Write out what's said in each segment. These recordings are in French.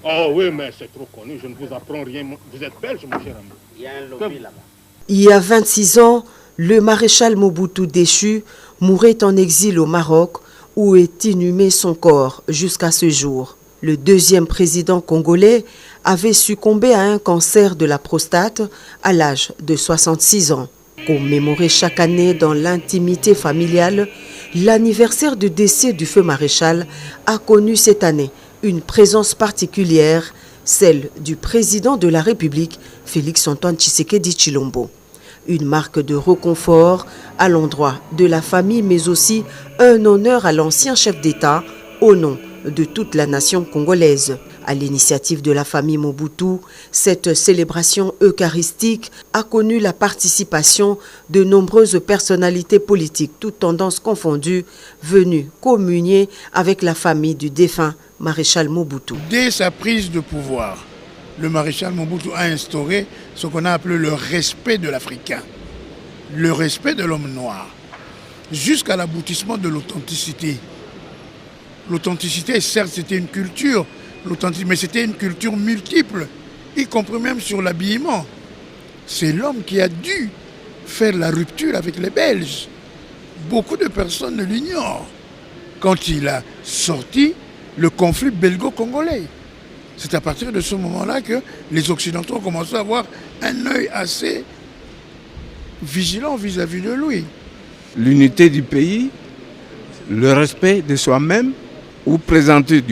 Oh oui, mais c'est trop connu, je ne vous apprends rien. Vous êtes belge, mon cher ami. Il y a un lobby là-bas. Il y a 26 ans, le maréchal Mobutu déchu mourait en exil au Maroc où est inhumé son corps jusqu'à ce jour. Le deuxième président congolais avait succombé à un cancer de la prostate à l'âge de 66 ans. Commémoré chaque année dans l'intimité familiale, l'anniversaire du décès du feu maréchal a connu cette année une présence particulière, celle du président de la République, Félix-Antoine Tshisekedi Tshilombo. Une marque de réconfort à l'endroit de la famille, mais aussi un honneur à l'ancien chef d'État au nom de toute la nation congolaise. À l'initiative de la famille Mobutu, cette célébration eucharistique a connu la participation de nombreuses personnalités politiques, toutes tendances confondues, venues communier avec la famille du défunt maréchal Mobutu. Dès sa prise de pouvoir, le maréchal Mobutu a instauré ce qu'on a appelé le respect de l'Africain, le respect de l'homme noir, jusqu'à l'aboutissement de l'authenticité. L'authenticité, certes, c'était une culture, mais c'était une culture multiple, y compris même sur l'habillement. C'est l'homme qui a dû faire la rupture avec les Belges. Beaucoup de personnes l'ignorent. Quand il a sorti le conflit belgo-congolais. C'est à partir de ce moment-là que les Occidentaux ont commencé à avoir un œil assez vigilant vis-à-vis de lui. L'unité du pays, le respect de soi-même, ou présenter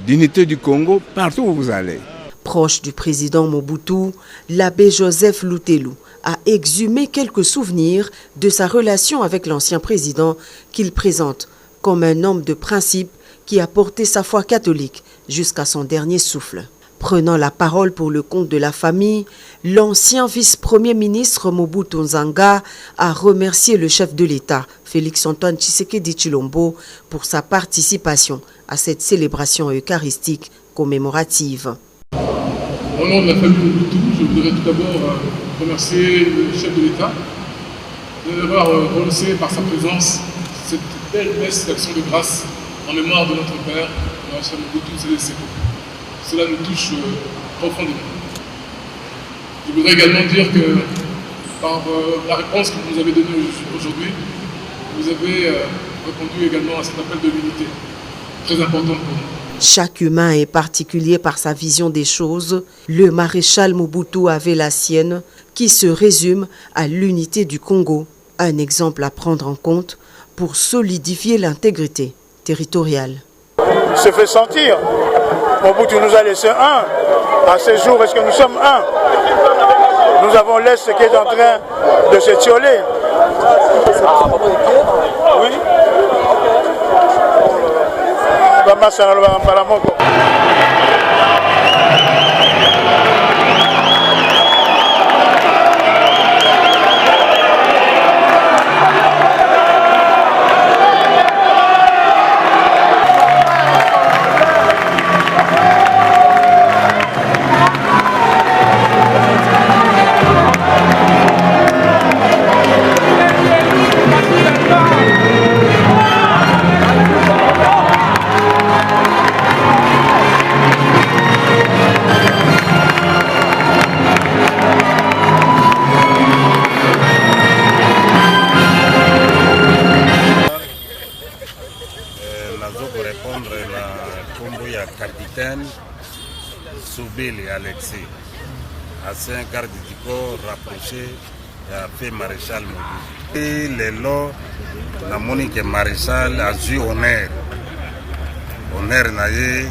l'unité du Congo partout où vous allez. Proche du président Mobutu, l'abbé Joseph Lutelou a exhumé quelques souvenirs de sa relation avec l'ancien président qu'il présente comme un homme de principe qui a porté sa foi catholique jusqu'à son dernier souffle. Prenant la parole pour le compte de la famille, l'ancien vice-premier ministre Mobutu Nzanga a remercié le chef de l'État, Félix-Antoine Tshisekedi Tshilombo, pour sa participation à cette célébration eucharistique commémorative. Au nom de la famille Mobutu, je voudrais tout d'abord remercier le chef de l'État d'avoir renoncé par sa présence cette belle messe d'action de grâce en mémoire de notre père, le maréchal Mobutu Sese Seko. Cela nous touche profondément. Je voudrais également dire que par la réponse que vous nous avez donnée aujourd'hui, vous avez répondu également à cet appel de l'unité, très important pour nous. Chaque humain est particulier par sa vision des choses. Le maréchal Mobutu avait la sienne, qui se résume à l'unité du Congo. Un exemple à prendre en compte pour solidifier l'intégrité territoriale. Il se fait sentir. Mobutu nous a laissé un. À ce jour, est-ce que nous sommes un? Nous avons l'Est qui est en train de s'étioler. Oui. Capitaine Soubeli Alexis, ancien garde du corps rapproché ya fait maréchal Mobutu. Et lelo na moni que maréchal a eu honneur na ye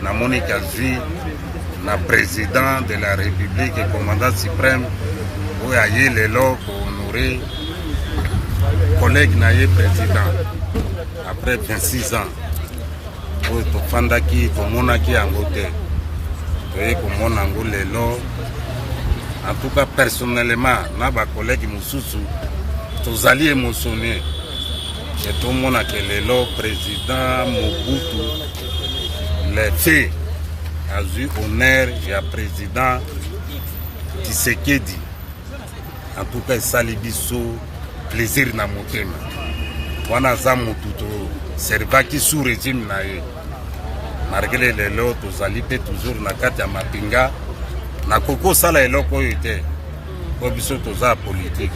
na moni que a eu na président de la République et commandant suprême où a eu lelo pour honorer collègue na ye président après 26 ans. Tofandaki tomonaki yango te toye komona yango lelo. En tout cas personnellement na bakolegi mosusu tozali émotionné ke tomona ke lelo président Mobutu le fait a eu honneur ya président Tshisekedi. En tout cas esali biso plaisir na motema wana za motu toservaki sous régime na ye malgré lelo tozali mpe toujours na kati ya mapinga nakoki kosala eloko oyo te po biso toza politique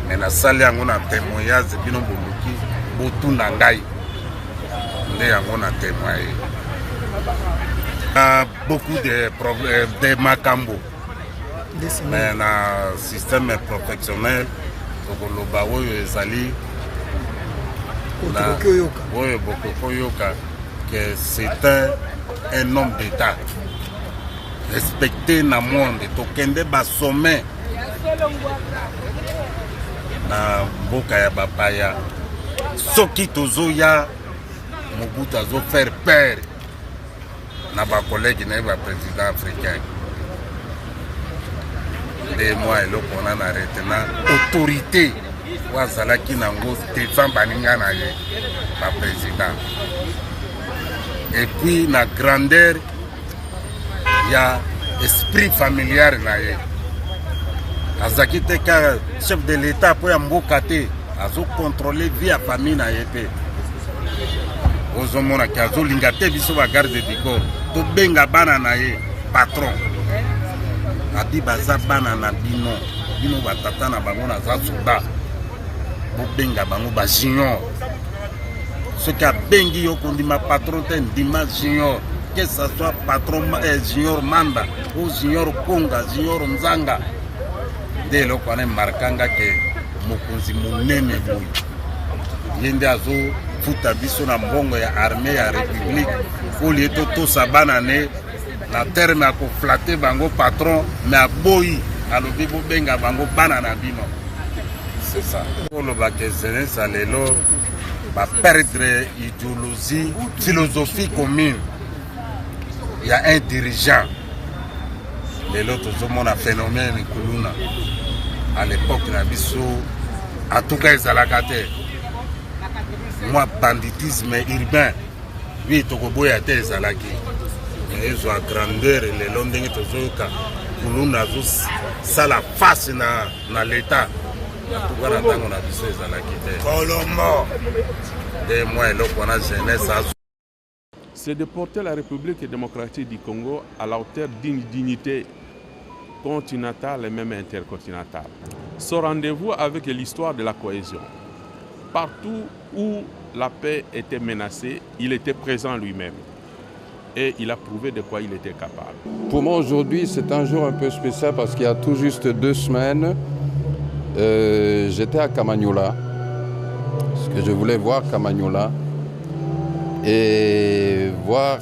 me nasali yango na témoignage bino boluki botuna ngai nde yango na témoigne beaucoup de makambo mais na système professionnel tokoloba oyo ezali oyo bokokoyoka que c'est un homme d'État respecté na monde tokende basommet na mboka ya bapaya soki tozoya Mobutu azofaire peur na bakolege na ye baprésident africain nde mwa eloko wana na retena autorité oyo azalaki nango devant baninga na ye baprésident et puis na grandeur ya esprit familial na ye azalaki te ka chef de l'état po ya mboka te azocontrôle vie ya famille na ye te ozomonaki azolinga te biso bagarde du corps tobenga bana na ye patron abi baza bana na bino bino batata na bango naza soda bobenga bango bajunior soki abengi yo kondima patron te ndima junior que ça soit patron junior manda ou junior konga junior nzanga nde eloko wana emarkanga ke mokonzi monene boye ye nde azofuta biso na mbongo ya armée ya république olie totosa bana ne na terme ya koflate bango patron me aboyi alobi bobenga bango bana na bino c'est ça olobaka jeunesse lelo baperdre idéologie philosophie commune. Il y a un dirigeant lelo tozomona phénomène kuluna à l'époque na biso en tout cas ezalaka te moi banditisme urbain oui tokoboya te ezalaki ezwa grandeur lelo ndenge tozoyoka kuluna azosala face na l'état atuka na ntango na biso ezalaki te kolombo nde mwa eloko wana jeunesse c'est de porter la République démocratique du Congo à la hauteur d'une dignité continentale et même intercontinentale. Ce rendez-vous avec l'histoire de la cohésion. Partout où la paix était menacée, il était présent lui-même. Et il a prouvé de quoi il était capable. Pour moi aujourd'hui, c'est un jour un peu spécial parce qu'il y a tout juste 2 semaines, j'étais à Kamanyola, parce que je voulais voir Kamanyola et voir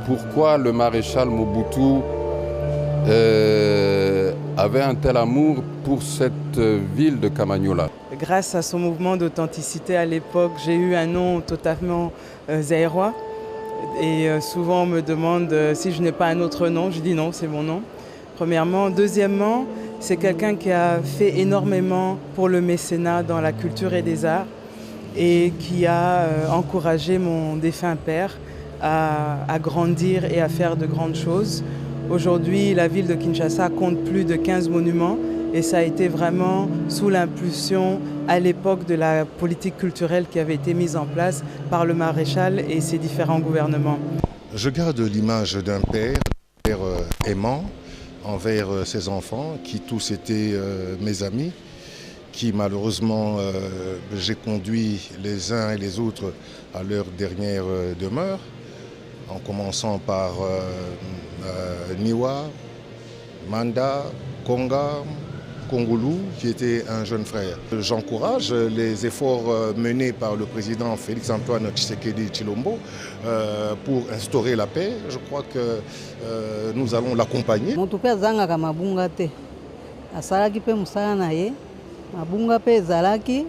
pourquoi le maréchal Mobutu avait un tel amour pour cette ville de Kamanyola. Grâce à son mouvement d'authenticité à l'époque, j'ai eu un nom totalement zaïrois. Et souvent on me demande si je n'ai pas un autre nom, je dis non, c'est mon nom. Premièrement. Deuxièmement, c'est quelqu'un qui a fait énormément pour le mécénat dans la culture et des arts et qui a encouragé mon défunt père à grandir et à faire de grandes choses. Aujourd'hui, la ville de Kinshasa compte plus de 15 monuments et ça a été vraiment sous l'impulsion à l'époque de la politique culturelle qui avait été mise en place par le maréchal et ses différents gouvernements. Je garde l'image d'un père aimant envers ses enfants, qui tous étaient mes amis, qui malheureusement j'ai conduit les uns et les autres à leur dernière demeure, en commençant par Niwa, Manda, Konga, Kongulu, qui était un jeune frère. J'encourage les efforts menés par le président Félix-Antoine Tshisekedi Tshilombo pour instaurer la paix. Je crois que nous allons l'accompagner. Mabunga pe ezalaki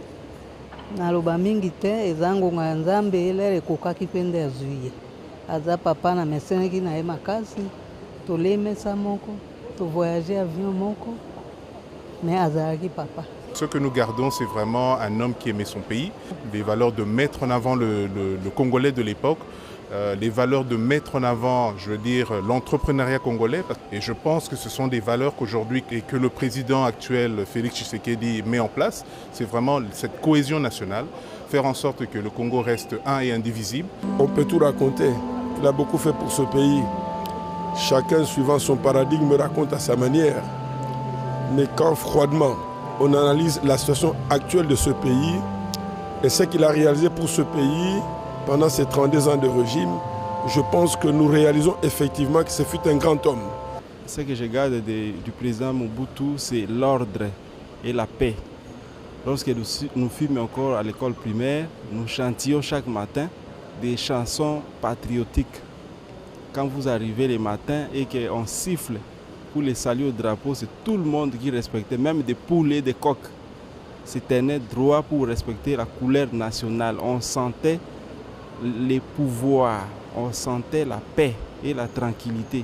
naloba mingi te ezangonga ya Nzambe elele ekokaki mpe nde azwi ye aza papa na meseneki na ye makasi tolemesa moko tovoyage avion moko mais azalaki papa. Ce que nous gardons, c'est vraiment un homme qui aimait son pays, les valeurs de mettre en avant le Congolais de l'époque, les valeurs de mettre en avant, je veux dire, l'entrepreneuriat congolais. Et je pense que ce sont des valeurs qu'aujourd'hui, et que le président actuel, Félix Tshisekedi, met en place. C'est vraiment cette cohésion nationale, faire en sorte que le Congo reste un et indivisible. On peut tout raconter. Il a beaucoup fait pour ce pays. Chacun, suivant son paradigme, raconte à sa manière. Mais quand froidement, on analyse la situation actuelle de ce pays et ce qu'il a réalisé pour ce pays pendant ces 32 ans de régime, je pense que nous réalisons effectivement que ce fut un grand homme. Ce que je garde du président Mobutu, c'est l'ordre et la paix. Lorsque nous fûmes encore à l'école primaire, nous chantions chaque matin des chansons patriotiques. Quand vous arrivez le matin et qu'on siffle pour les saluer au drapeau, c'est tout le monde qui respectait, même des poulets, des coqs. C'était un droit pour respecter la couleur nationale. On sentait les pouvoirs, on sentait la paix et la tranquillité.